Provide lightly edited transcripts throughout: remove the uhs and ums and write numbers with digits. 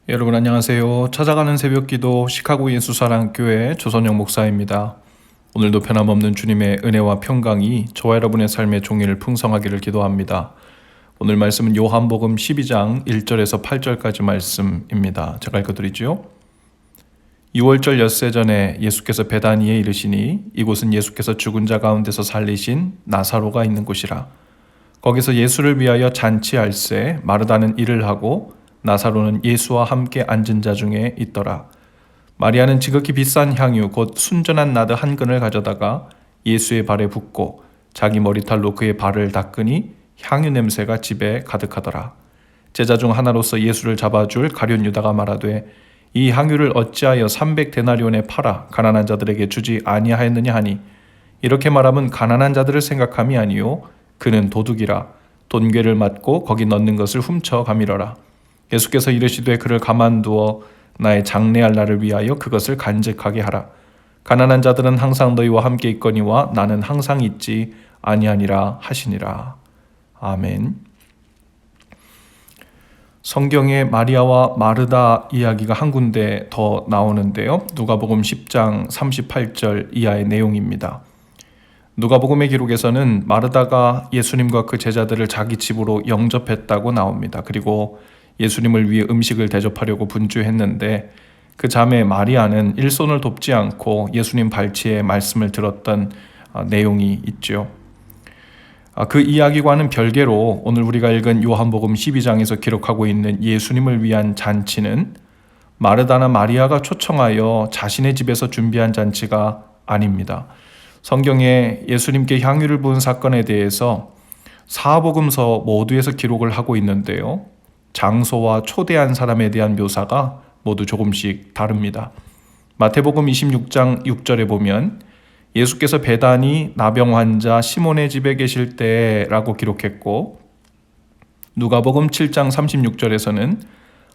여러분 안녕하세요. 찾아가는 새벽기도 시카고 예수사랑교회 조선영 목사입니다. 오늘도 변함없는 주님의 은혜와 평강이 저와 여러분의 삶의 종일 풍성하기를 기도합니다. 오늘 말씀은 요한복음 12장 1절에서 8절까지 말씀입니다. 제가 읽어드리죠. 6월절 엿새 전에 예수께서 베다니에 이르시니 이곳은 예수께서 죽은 자 가운데서 살리신 나사로가 있는 곳이라. 거기서 예수를 위하여 잔치할세 마르다는 일을 하고 나사로는 예수와 함께 앉은 자 중에 있더라. 마리아는 지극히 비싼 향유 곧 순전한 나드 한 근을 가져다가 예수의 발에 붓고 자기 머리털로 그의 발을 닦으니 향유 냄새가 집에 가득하더라. 제자 중 하나로서 예수를 잡아줄 가룟 유다가 말하되 이 향유를 어찌하여 300데나리온에 팔아 가난한 자들에게 주지 아니하였느냐 하니 이렇게 말하면 가난한 자들을 생각함이 아니요 그는 도둑이라 돈괴를 맞고 거기 넣는 것을 훔쳐 가미러라. 예수께서 이르시되 그를 가만두어 나의 장래할 날을 위하여 그것을 간직하게 하라. 가난한 자들은 항상 너희와 함께 있거니와 나는 항상 있지 아니하니라 하시니라. 아멘. 성경에 마리아와 마르다 이야기가 한 군데 더 나오는데요. 누가복음 10장 38절 이하의 내용입니다. 누가복음의 기록에서는 마르다가 예수님과 그 제자들을 자기 집으로 영접했다고 나옵니다. 그리고 예수님을 위해 음식을 대접하려고 분주했는데 그 자매 마리아는 일손을 돕지 않고 예수님 발치에 말씀을 들었던 내용이 있죠. 그 이야기와는 별개로 오늘 우리가 읽은 요한복음 12장에서 기록하고 있는 예수님을 위한 잔치는 마르다나 마리아가 초청하여 자신의 집에서 준비한 잔치가 아닙니다. 성경에 예수님께 향유를 부은 사건에 대해서 사복음서 모두에서 기록을 하고 있는데요. 장소와 초대한 사람에 대한 묘사가 모두 조금씩 다릅니다. 마태복음 26장 6절에 보면 예수께서 베다니 나병 환자 시몬의 집에 계실 때라고 기록했고 누가복음 7장 36절에서는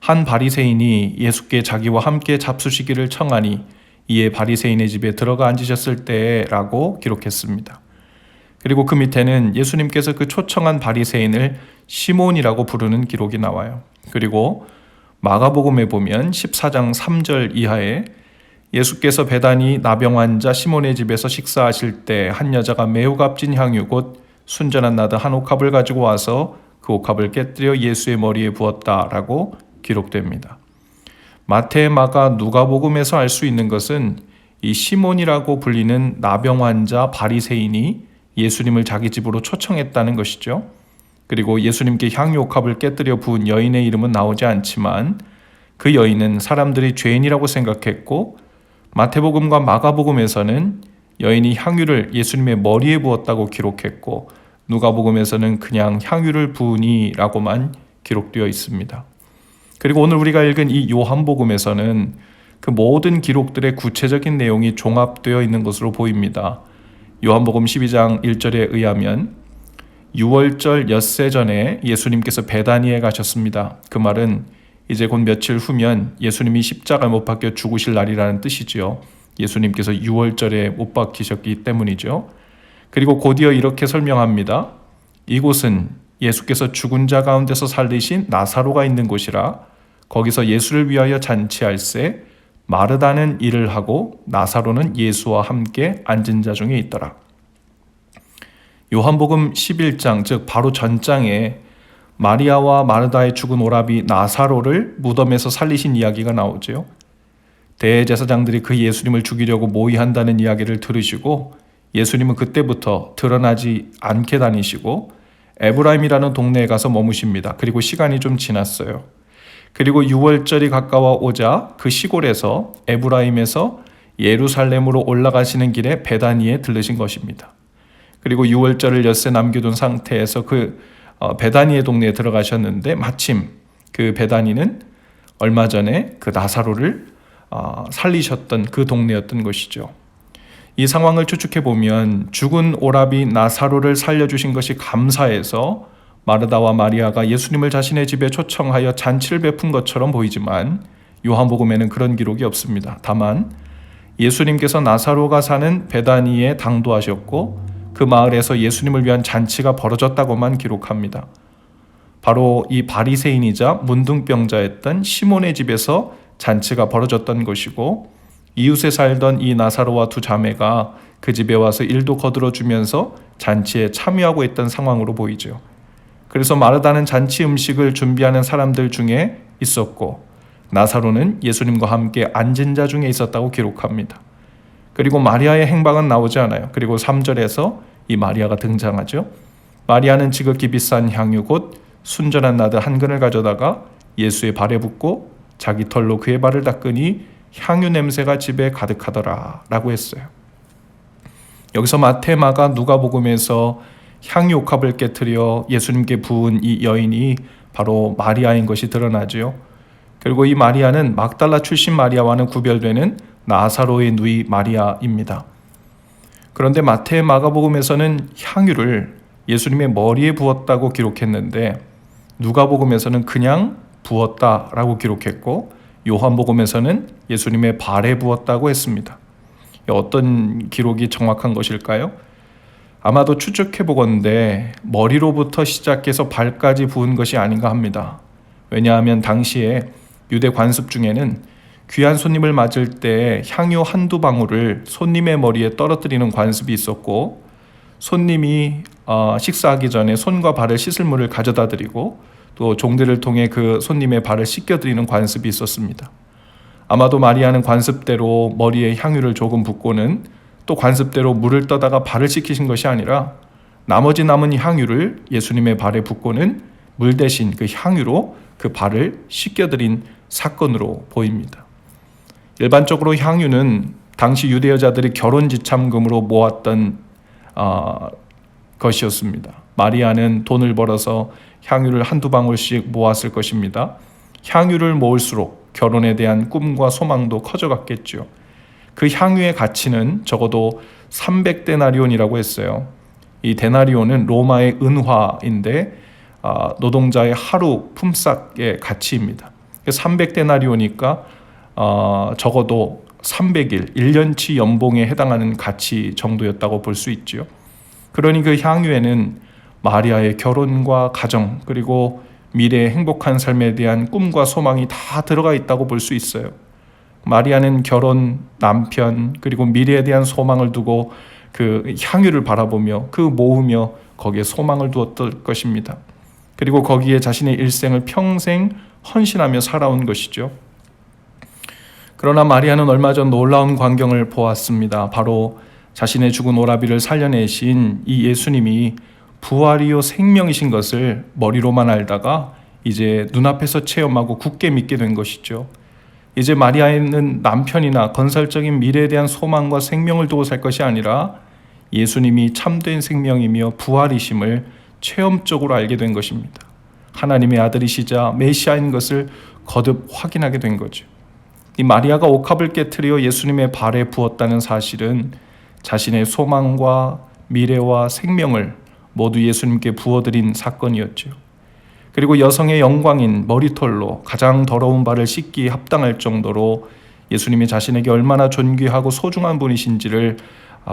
한 바리새인이 예수께 자기와 함께 잡수시기를 청하니 이에 바리새인의 집에 들어가 앉으셨을 때라고 기록했습니다. 그리고 그 밑에는 예수님께서 그 초청한 바리새인을 시몬이라고 부르는 기록이 나와요. 그리고 마가복음에 보면 14장 3절 이하에 예수께서 베다니 나병 환자 시몬의 집에서 식사하실 때 한 여자가 매우 값진 향유 곧 순전한 나드 한 옥합을 가지고 와서 그 옥합을 깨뜨려 예수의 머리에 부었다라고 기록됩니다. 마태, 마가, 누가복음에서 알 수 있는 것은 이 시몬이라고 불리는 나병 환자 바리새인이 예수님을 자기 집으로 초청했다는 것이죠. 그리고 예수님께 향유 옥합을 깨뜨려 부은 여인의 이름은 나오지 않지만 그 여인은 사람들이 죄인이라고 생각했고 마태복음과 마가복음에서는 여인이 향유를 예수님의 머리에 부었다고 기록했고 누가복음에서는 그냥 향유를 부으니라고만 기록되어 있습니다. 그리고 오늘 우리가 읽은 이 요한복음에서는 그 모든 기록들의 구체적인 내용이 종합되어 있는 것으로 보입니다. 요한복음 12장 1절에 의하면 6월절 엿새 전에 예수님께서 베다니에 가셨습니다. 그 말은 이제 곧 며칠 후면 예수님이 십자가에 못 박혀 죽으실 날이라는 뜻이지요. 예수님께서 6월절에 못 박히셨기 때문이죠. 그리고 곧이어 이렇게 설명합니다. 이곳은 예수께서 죽은 자 가운데서 살리신 나사로가 있는 곳이라 거기서 예수를 위하여 잔치할세 마르다는 일을 하고 나사로는 예수와 함께 앉은 자 중에 있더라. 요한복음 11장 즉 바로 전장에 마리아와 마르다의 죽은 오라비 나사로를 무덤에서 살리신 이야기가 나오죠. 대제사장들이 그 예수님을 죽이려고 모의한다는 이야기를 들으시고 예수님은 그때부터 드러나지 않게 다니시고 에브라임이라는 동네에 가서 머무십니다. 그리고 시간이 좀 지났어요. 그리고 6월절이 가까워 오자 그 시골에서 에브라임에서 예루살렘으로 올라가시는 길에 베다니에 들르신 것입니다. 그리고 6월절을 엿새 남겨둔 상태에서 그 베다니의 동네에 들어가셨는데 마침 그 베다니는 얼마 전에 그 나사로를 살리셨던 그 동네였던 것이죠. 이 상황을 추측해 보면 죽은 오라비 나사로를 살려주신 것이 감사해서 마르다와 마리아가 예수님을 자신의 집에 초청하여 잔치를 베푼 것처럼 보이지만 요한복음에는 그런 기록이 없습니다. 다만 예수님께서 나사로가 사는 베다니에 당도하셨고 그 마을에서 예수님을 위한 잔치가 벌어졌다고만 기록합니다. 바로 이 바리새인이자 문둥병자였던 시몬의 집에서 잔치가 벌어졌던 것이고, 이웃에 살던 이 나사로와 두 자매가 그 집에 와서 일도 거들어 주면서 잔치에 참여하고 있던 상황으로 보이죠. 그래서 마르다는 잔치 음식을 준비하는 사람들 중에 있었고, 나사로는 예수님과 함께 앉은 자 중에 있었다고 기록합니다. 그리고 마리아의 행방은 나오지 않아요. 그리고 3절에서 이 마리아가 등장하죠. 마리아는 지극히 비싼 향유 곧 순전한 나드 한 근을 가져다가 예수의 발에 붓고 자기 털로 그의 발을 닦으니 향유 냄새가 집에 가득하더라 라고 했어요. 여기서 마태, 마가, 누가복음에서 향유 옥합을 깨뜨려 예수님께 부은 이 여인이 바로 마리아인 것이 드러나죠. 그리고 이 마리아는 막달라 출신 마리아와는 구별되는 나사로의 누이 마리아입니다. 그런데 마태, 마가복음에서는 향유를 예수님의 머리에 부었다고 기록했는데, 누가복음에서는 그냥 부었다라고 기록했고, 요한복음에서는 예수님의 발에 부었다고 했습니다. 어떤 기록이 정확한 것일까요? 아마도 추측해 보건대 머리로부터 시작해서 발까지 부은 것이 아닌가 합니다. 왜냐하면 당시에 유대 관습 중에는 귀한 손님을 맞을 때 향유 한두 방울을 손님의 머리에 떨어뜨리는 관습이 있었고, 손님이 식사하기 전에 손과 발을 씻을 물을 가져다 드리고 또 종들을 통해 그 손님의 발을 씻겨드리는 관습이 있었습니다. 아마도 마리아는 관습대로 머리에 향유를 조금 붓고는 또 관습대로 물을 떠다가 발을 씻기신 것이 아니라 나머지 남은 향유를 예수님의 발에 붓고는 물 대신 그 향유로 그 발을 씻겨드린 사건으로 보입니다. 일반적으로 향유는 당시 유대 여자들이 결혼 지참금으로 모았던 것이었습니다. 마리아는 돈을 벌어서 향유를 한두 방울씩 모았을 것입니다. 향유를 모을수록 결혼에 대한 꿈과 소망도 커져갔겠죠. 그 향유의 가치는 적어도 300데나리온이라고 했어요. 이 데나리온은 로마의 은화인데 노동자의 하루 품삯의 가치입니다. 300데나리오니까 적어도 300일, 1년치 연봉에 해당하는 가치 정도였다고 볼 수 있죠. 그러니 그 향유에는 마리아의 결혼과 가정 그리고 미래의 행복한 삶에 대한 꿈과 소망이 다 들어가 있다고 볼 수 있어요. 마리아는 결혼, 남편 그리고 미래에 대한 소망을 두고 그 향유를 바라보며 그 모으며 거기에 소망을 두었을 것입니다. 그리고 거기에 자신의 일생을 평생 헌신하며 살아온 것이죠. 그러나 마리아는 얼마 전 놀라운 광경을 보았습니다. 바로 자신의 죽은 오라비를 살려내신 이 예수님이 부활이요 생명이신 것을 머리로만 알다가 이제 눈앞에서 체험하고 굳게 믿게 된 것이죠. 이제 마리아는 남편이나 건설적인 미래에 대한 소망과 생명을 두고 살 것이 아니라 예수님이 참된 생명이며 부활이심을 체험적으로 알게 된 것입니다. 하나님의 아들이시자 메시아인 것을 거듭 확인하게 된 거죠. 이 마리아가 옥합을 깨트려 예수님의 발에 부었다는 사실은 자신의 소망과 미래와 생명을 모두 예수님께 부어드린 사건이었죠. 그리고 여성의 영광인 머리털로 가장 더러운 발을 씻기에 합당할 정도로 예수님이 자신에게 얼마나 존귀하고 소중한 분이신지를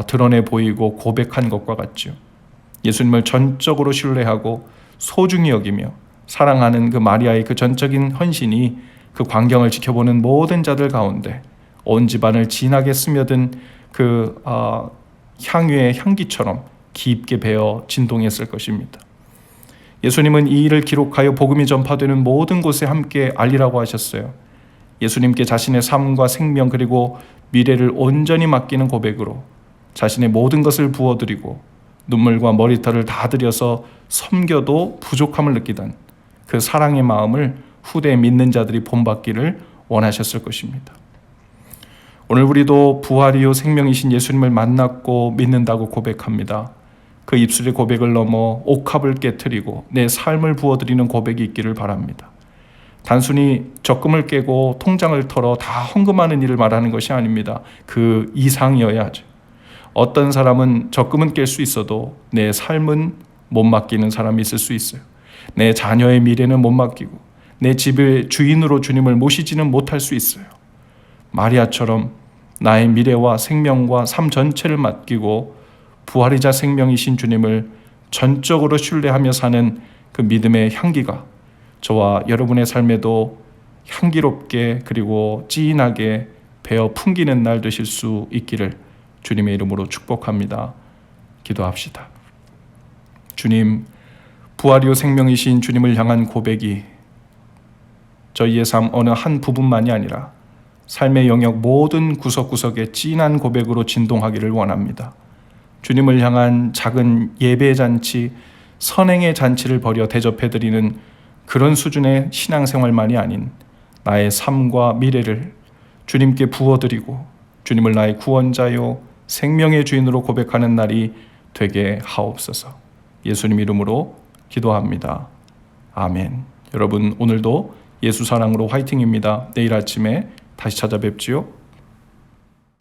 드러내 보이고 고백한 것과 같죠. 예수님을 전적으로 신뢰하고 소중히 여기며 사랑하는 그 마리아의 그 전적인 헌신이 그 광경을 지켜보는 모든 자들 가운데 온 집안을 진하게 스며든 그 향유의 향기처럼 깊게 배어 진동했을 것입니다. 예수님은 이 일을 기록하여 복음이 전파되는 모든 곳에 함께 알리라고 하셨어요. 예수님께 자신의 삶과 생명 그리고 미래를 온전히 맡기는 고백으로 자신의 모든 것을 부어드리고 눈물과 머리털을 다 들여서 섬겨도 부족함을 느끼던 그 사랑의 마음을 후대에 믿는 자들이 본받기를 원하셨을 것입니다. 오늘 우리도 부활이요 생명이신 예수님을 만났고 믿는다고 고백합니다. 그 입술의 고백을 넘어 옥합을 깨트리고 내 삶을 부어드리는 고백이 있기를 바랍니다. 단순히 적금을 깨고 통장을 털어 다 헌금하는 일을 말하는 것이 아닙니다. 그 이상이어야죠. 어떤 사람은 적금은 깰 수 있어도 내 삶은 못 맡기는 사람이 있을 수 있어요. 내 자녀의 미래는 못 맡기고 내 집의 주인으로 주님을 모시지는 못할 수 있어요. 마리아처럼 나의 미래와 생명과 삶 전체를 맡기고 부활이자 생명이신 주님을 전적으로 신뢰하며 사는 그 믿음의 향기가 저와 여러분의 삶에도 향기롭게 그리고 진하게 배어 풍기는 날 되실 수 있기를 주님의 이름으로 축복합니다. 기도합시다. 주님, 부활이요 생명이신 주님을 향한 고백이 저희의 삶 어느 한 부분만이 아니라 삶의 영역 모든 구석구석에 진한 고백으로 진동하기를 원합니다. 주님을 향한 작은 예배잔치, 선행의 잔치를 벌여 대접해드리는 그런 수준의 신앙생활만이 아닌 나의 삶과 미래를 주님께 부어드리고 주님을 나의 구원자요 생명의 주인으로 고백하는 날이 되게 하옵소서. 예수님 이름으로 기도합니다. 아멘. 여러분 오늘도 예수 사랑으로 화이팅입니다. 내일 아침에 다시 찾아뵙지요.